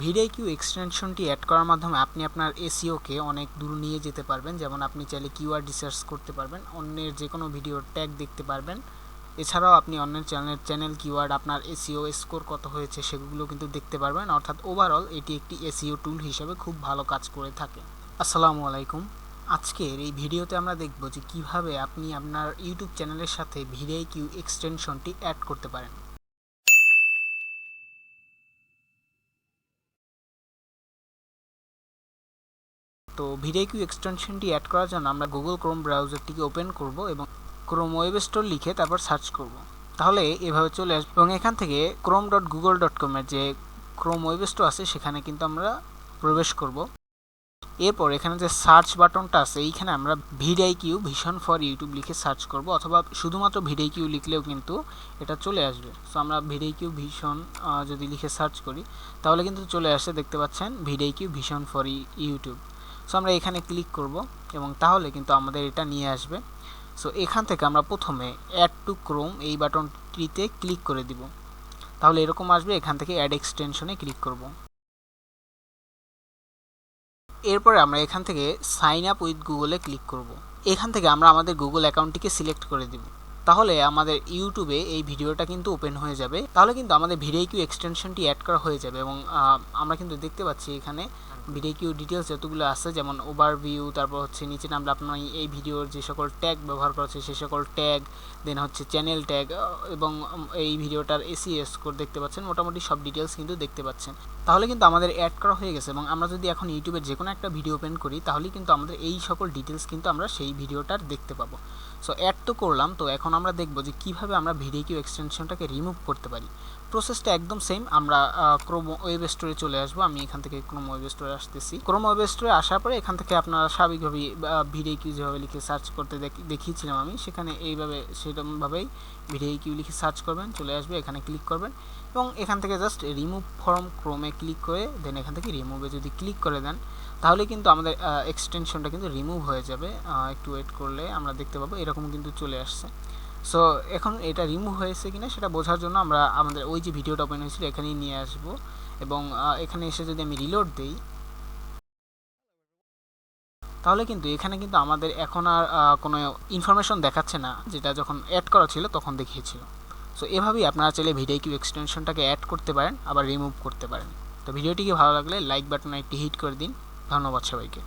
VidIQ এক্সটেনশনটি add করার মাধ্যমে আপনি আপনার এসইওকে অনেক দূর নিয়ে যেতে পারবেন। যেমন আপনি চাইলে কিওয়ার্ড রিসার্চ করতে পারবেন, অন্যের যে কোনো ভিডিওর ট্যাগ দেখতে পারবেন। এছাড়াও আপনি অন্যের চ্যানেল কিওয়ার্ড, আপনার এসইও স্কোর কত হয়েছে সেগুলো কিন্তু দেখতে পারবেন। অর্থাৎ ওভারঅল এটি একটি এসইও টুল হিসেবে খুব ভালো কাজ করে থাকে। আসসালামু আলাইকুম। আজকের এই ভিডিওতে আমরা দেখব যে কিভাবে আপনি আপনার ইউটিউব চ্যানেলের সাথে VidIQ এক্সটেনশনটি অ্যাড করতে পারেন। তো VidIQ এক্সটেনশনটি অ্যাড করার জন্য আমরা গুগল ক্রোম ব্রাউজারটিকে ওপেন করব এবং ক্রোম ওয়েব স্টোর লিখে তারপর সার্চ করব। তাহলে এভাবে চলে আসবে এবং এখান থেকে chrome.google.com এর যে ক্রোম ওয়েব স্টোর আছে সেখানে কিন্তু আমরা প্রবেশ করব। এরপর এখানে যে সার্চ বাটনটা আছে এইখানে আমরা VidIQ ভিশন ফর ইউটিউব লিখে সার্চ করব, অথবা শুধুমাত্র VidIQ লিখলেও কিন্তু এটা চলে আসবে। সো আমরা VidIQ ভিশন যদি লিখে সার্চ করি তাহলে কিন্তু চলে আসে, দেখতে পাচ্ছেন VidIQ vision for YouTube. So আমরা এখানে ক্লিক করব এবং তাহলে কিন্তু আমাদের এটা নিয়ে আসবে। সো এখান থেকে আমরা প্রথমে অ্যাড টু ক্রোম এই বাটনটিতে ক্লিক করে দিব। তাহলে এরকম আসবে, এখান থেকে অ্যাড এক্সটেনশনে ক্লিক করব। এরপরে আমরা এখান থেকে সাইন আপ উইথ গুগলে ক্লিক করব। এখান থেকে আমরা আমাদের গুগল অ্যাকাউন্টটিকে সিলেক্ট করে দিব। তাহলে আমাদের ইউটিউবে এই ভিডিওটা কিন্তু ওপেন হয়ে যাবে। তাহলে কিন্তু আমাদের VidIQ এক্সটেনশনটি অ্যাড করা হয়ে যাবে এবং আমরা কিন্তু দেখতে পাচ্ছি এখানে VidIQ ডিটেলস যতগুলো আছে, যেমন ওভারভিউ, তারপর হচ্ছে নিচে নামলে আপনার এই ভিডিওর যে সকল ট্যাগ ব্যবহার করা হচ্ছে সেই সকল ট্যাগ, দেন হচ্ছে চ্যানেল ট্যাগ এবং এই ভিডিওটার এসইও স্কোর দেখতে পাচ্ছেন। মোটামুটি সব ডিটেলস কিন্তু দেখতে পাচ্ছেন। তাহলে কিন্তু আমাদের অ্যাড করা হয়ে গেছে এবং আমরা যদি এখন ইউটিউবের যে কোনো একটা ভিডিও ওপেন করি তাহলে কিন্তু আমাদের এই সকল ডিটেলস কিন্তু আমরা সেই ভিডিওটার দেখতে পাবো। সো অ্যাড তো করলাম, তো এখন আমরা দেখব যে কীভাবে আমরা VidIQ এক্সটেনশনটাকে রিমুভ করতে পারি। প্রসেসটা একদম সেম। আমরা ক্রোম ওয়েব স্টোরে চলে আসবো। আমি এখান থেকে ক্রোম ওয়েব স্টোরে আসতেছি। ক্রোম ওয়েব স্টোরে আসার পরে এখান থেকে আপনারা স্বাভাবিকভাবেই VidIQ যেভাবে লিখে সার্চ করতে দেখিয়েছিলাম আমি, সেখানে এইভাবে সেরকমভাবেই VidIQ লিখে সার্চ করবেন, চলে আসবে, এখানে ক্লিক করবেন এবং এখান থেকে জাস্ট রিমুভ ফ্রম ক্রোমে ক্লিক করে দেন এখান থেকে রিমুভে যদি ক্লিক করে দেন তাহলে কিন্তু আমাদের এক্সটেনশনটা কিন্তু রিমুভ হয়ে যাবে। একটু ওয়েট করলে আমরা দেখতে পাবো এরকম কিন্তু চলে আসছে। সো এখন এটা রিমুভ হয়েছে কিনা সেটা বোঝার জন্য আমরা আমাদের ওই যে ভিডিওটা ওপেন হয়েছিল এখানেই নিয়ে আসব এবং এখানে এসে যদি আমি রিলোড দিই তাহলে কিন্তু এখানে কিন্তু আমাদের এখন আর কোনো ইনফরমেশন দেখাচ্ছে না, যেটা যখন অ্যাড করা ছিল তখন দেখিয়েছিল। সো এভাবেই আপনারা চাইলে VidIQ এক্সটেনশনটাকে অ্যাড করতে পারেন, আবার রিমুভ করতে পারেন। তো ভিডিওটিকে ভালো লাগলে লাইক বাটনে একটি হিট করে দিন। ধন্যবাদ সবাইকে।